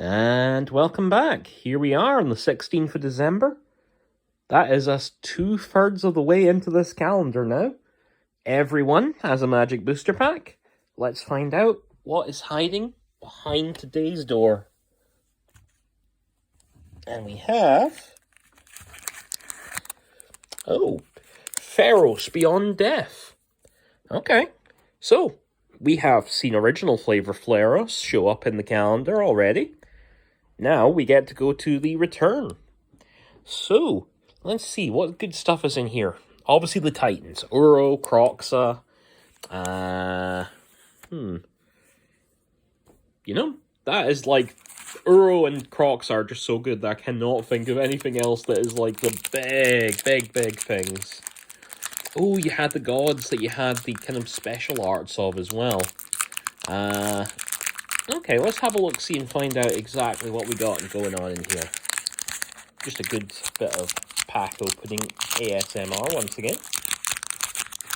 And welcome back. Here we are on the 16th of December. That is us 2/3 of the way into this calendar now. Everyone has a magic booster pack. Let's find out what is hiding behind today's door. And we have... Pharos Beyond Death. Okay, so we have seen original flavor Pharos show up in the calendar already. Now we get to go to the return. So, let's see, what good stuff is in here? Obviously the Titans. Uro, Kroxa. You know, that is like... Uro and Kroxa are just so good that I cannot think of anything else that is like the big things. Oh, you had the gods that you had the kind of special arts of as well. Okay, let's have a look-see and find out exactly what we got going on in here. Just a good bit of pack opening ASMR once again.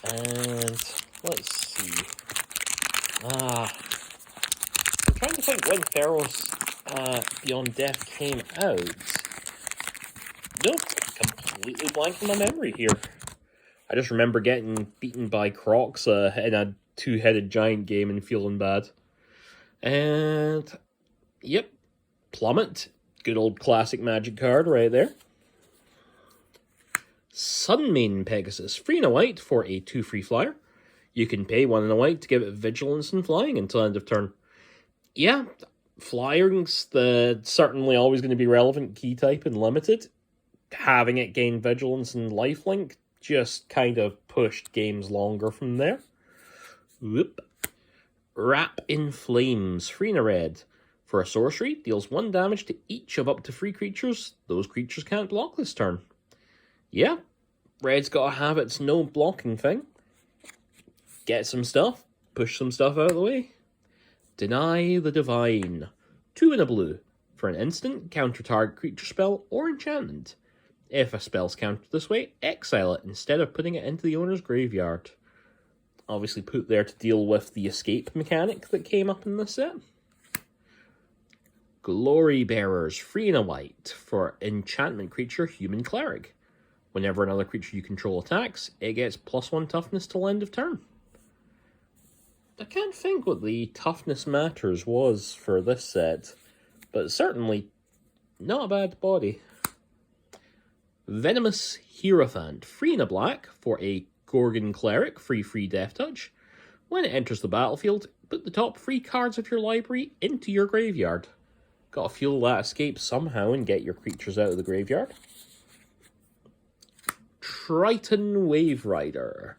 And let's see. I'm trying to think when Pharos Beyond Death came out. Nope, completely blanking my memory here. I just remember getting beaten by Kroxa in a two-headed giant game and feeling bad. And, yep, Plummet. Good old classic magic card right there. Sunmane Pegasus. 3 and a white for a 2/3 flyer. You can pay 1 and a white to give it vigilance and flying until end of turn. Yeah, flying's certainly always going to be relevant key type and limited. Having it gain vigilance and lifelink just kind of pushed games longer from there. Whoop. Wrap in Flames, 3 and a red. For a sorcery, deals 1 damage to each of up to 3 creatures. Those creatures can't block this turn. Yeah, red's got to have its no blocking thing. Get some stuff, push some stuff out of the way. Deny the Divine, 2 and a blue. For an instant, counter target creature spell or enchantment. If a spell's countered this way, exile it instead of putting it into the owner's graveyard. Obviously put there to deal with the escape mechanic that came up in this set. Glory Bearers, 3 and a white. For enchantment creature, Human Cleric. Whenever another creature you control attacks, it gets +1 toughness till end of turn. I can't think what the toughness matters was for this set, but certainly not a bad body. Venomous Hierophant, 3 and a black for a Gorgon Cleric, 3/3 Death Touch. When it enters the battlefield, put the top 3 cards of your library into your graveyard. Gotta fuel that escape somehow and get your creatures out of the graveyard. Triton Wave Rider,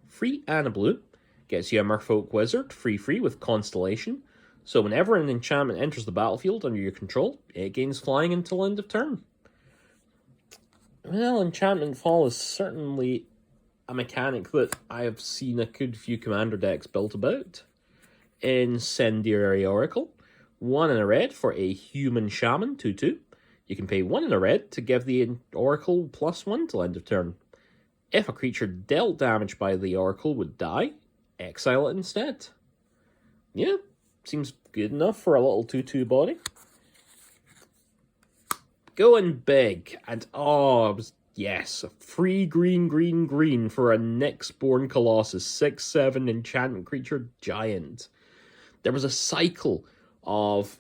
3 and a blue. Gets you a Merfolk Wizard, 3/3 with Constellation. So whenever an enchantment enters the battlefield under your control, it gains flying until end of turn. Well, Enchantment Fall is certainly a mechanic that I have seen a good few commander decks built about. Incendiary Oracle, 1 and a red for a Human Shaman, 2/2. You can pay 1 and a red to give the Oracle +1 till end of turn. If a creature dealt damage by the Oracle would die, exile it instead. Yeah, seems good enough for a little 2/2 body. Going big, and yes, a free green for a Nyxborn Colossus, 6/7 enchantment creature giant. There was a cycle of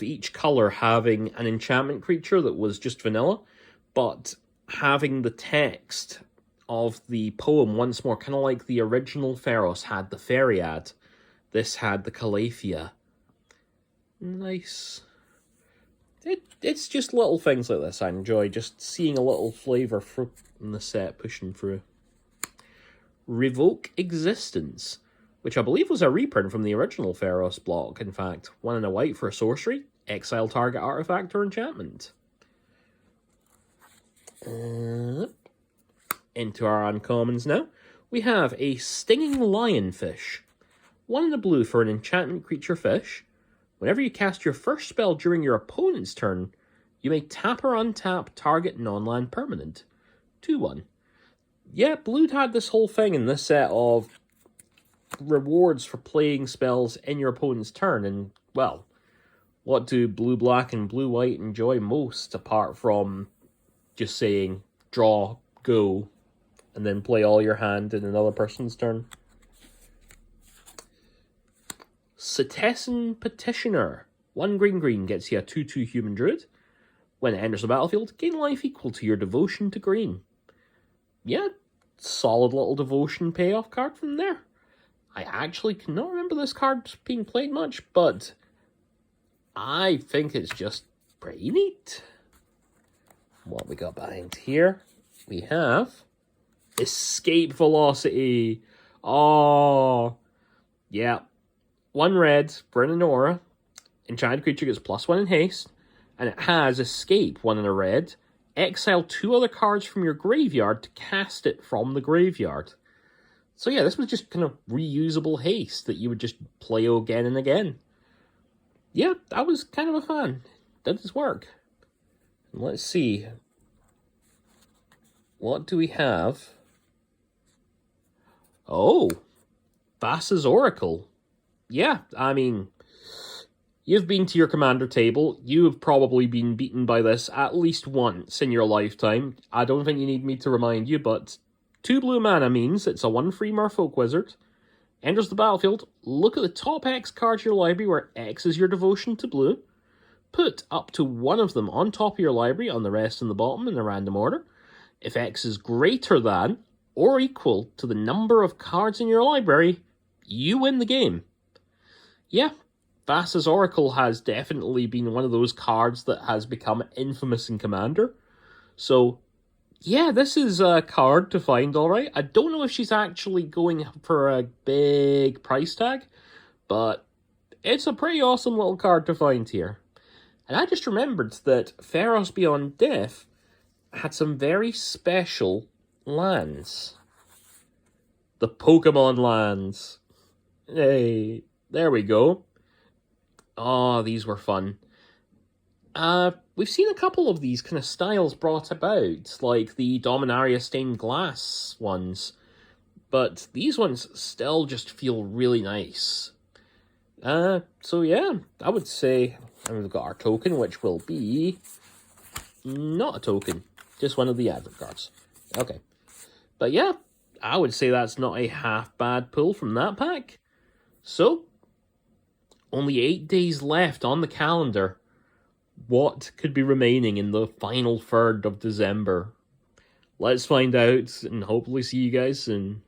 each color having an enchantment creature that was just vanilla, but having the text of the poem once more, kind of like the original Pharos had the Feriad. This had the Calafia. Nice. It's just little things like this I enjoy, just seeing a little flavour from the set pushing through. Revoke Existence, which I believe was a reprint from the original Pharos block, in fact. 1 and a white for a sorcery, exile target artifact or enchantment. Into our uncommons now. We have a Stinging Lionfish. 1 and a blue for an enchantment creature fish. Whenever you cast your first spell during your opponent's turn, you may tap or untap target non-land permanent. 2/1. Yeah, blue had this whole thing in this set of rewards for playing spells in your opponent's turn, and, well, What do blue, black, and blue, white enjoy most, apart from just saying, draw, go, and then play all your hand in another person's turn? Setessan Petitioner. 1 green gets you a 2/2 human druid. When it enters the battlefield, gain life equal to your devotion to green. Yeah, solid little devotion payoff card from there. I actually cannot remember this card being played much, but I think it's just pretty neat. What we got behind here? We have Escape Velocity. Oh, yeah. 1 red, Burn an Aura. Enchanted creature gets +1 in haste, and it has Escape, 1 in a red. Exile 2 other cards from your graveyard to cast it from the graveyard. So yeah, this was just kind of reusable haste that you would just play again and again. Yeah, I was kind of a fan. Did its work. Let's see. What do we have? Oh, Vasa's Oracle. Yeah, I mean, you've been to your commander table. You have probably been beaten by this at least once in your lifetime. I don't think you need me to remind you, but 2 blue mana means it's a 1/3 Merfolk Wizard. Enters the battlefield, look at the top X cards of your library where X is your devotion to blue. Put up to 1 of them on top of your library, on the rest in the bottom in a random order. If X is greater than or equal to the number of cards in your library, you win the game. Yeah, Vasa's Oracle has definitely been one of those cards that has become infamous in Commander. So, yeah, this is a card to find, alright. I don't know if she's actually going for a big price tag, but it's a pretty awesome little card to find here. And I just remembered that Theros Beyond Death had some very special lands. The Pokemon lands. Hey, there we go. Oh, these were fun. We've seen a couple of these kind of styles brought about, like the Dominaria Stained Glass ones, but these ones still just feel really nice. So yeah, I would say, and we've got our token, which will be not a token, just one of the advert cards. Okay. But yeah, I would say that's not a half bad pull from that pack. So, only 8 days left on the calendar. What could be remaining in the final third of December? Let's find out and hopefully see you guys soon.